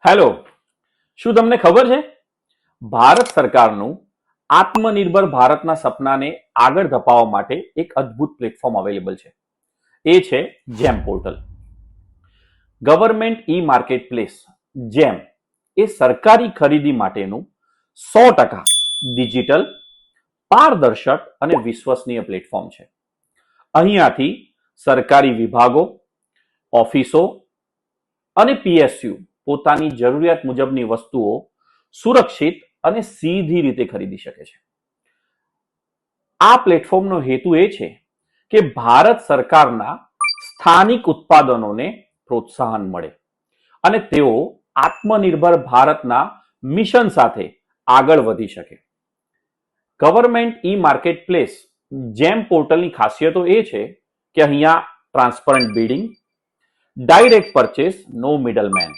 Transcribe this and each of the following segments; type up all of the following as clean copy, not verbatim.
Hello, શું તમને ખબર છે ભારત સરકારનું આત્મનિર્ભર ભારતના સપનાને આગળ ધપાવવા માટે એક અદ્ભુત પ્લેટફોર્મ અવેલેબલ છે. એ છે જેમ portal. Government e market place જેમ એ સરકારી ખરીદી માટેનું 100% ડિજિટલ, પારદર્શક અને વિશ્વસનીય પ્લેટફોર્મ છે. અહીંયાથી સરકારી વિભાગો, ઓફિસો અને પીએસયુ પોતાની જરૂરિયાત મુજબની વસ્તુઓ સુરક્ષિત અને સીધી રીતે ખરીદી શકે છે. આ પ્લેટફોર્મનો હેતુ એ છે કે ભારત સરકારના સ્થાનિક ઉત્પાદનોને પ્રોત્સાહન મળે અને તેઓ આત્મનિર્ભર ભારતના મિશન સાથે આગળ વધી શકે. ગવર્મેન્ટ ઈ માર્કેટ પ્લેસ જેમ પોર્ટલની ખાસિયતો એ છે કે અહીંયા ટ્રાન્સપરન્ટ બિડિંગ, ડાયરેક્ટ પરચેસ, નો મિડલમેન,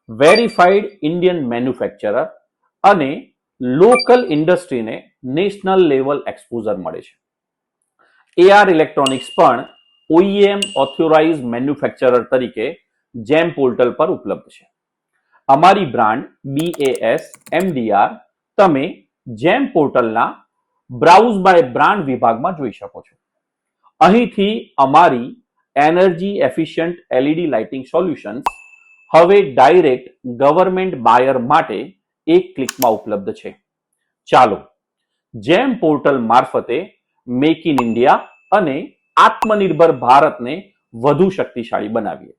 વેરીફાઈડ ઇન્ડિયન મેન્યુફેક્ચરર અને લોકલ ઇન્ડસ્ટ્રીને નેશનલ લેવલ એક્સપોઝર મળે છે. એઆર ઇલેક્ટ્રોનિક્સ પણ ઓઈએમ ઓથોરાઇઝ મેન્યુફેક્ચરર તરીકે જેમ પોર્ટલ પર ઉપલબ્ધ છે. અમારી બ્રાન્ડ BAS MDR તમે જેમ પોર્ટલના બ્રાઉઝ બાય બ્રાન્ડ વિભાગમાં જોઈ શકો છો. અહીંથી અમારી energy efficient LED lighting solutions હવે ડાયરેક્ટ ગવર્મેન્ટ બાયર માટે એક ક્લિકમાં ઉપલબ્ધ છે. ચાલો જેમ પોર્ટલ મારફતે મેક ઇન ઇન્ડિયા અને આત્મનિર્ભર ભારતને વધુ શક્તિશાળી બનાવીએ.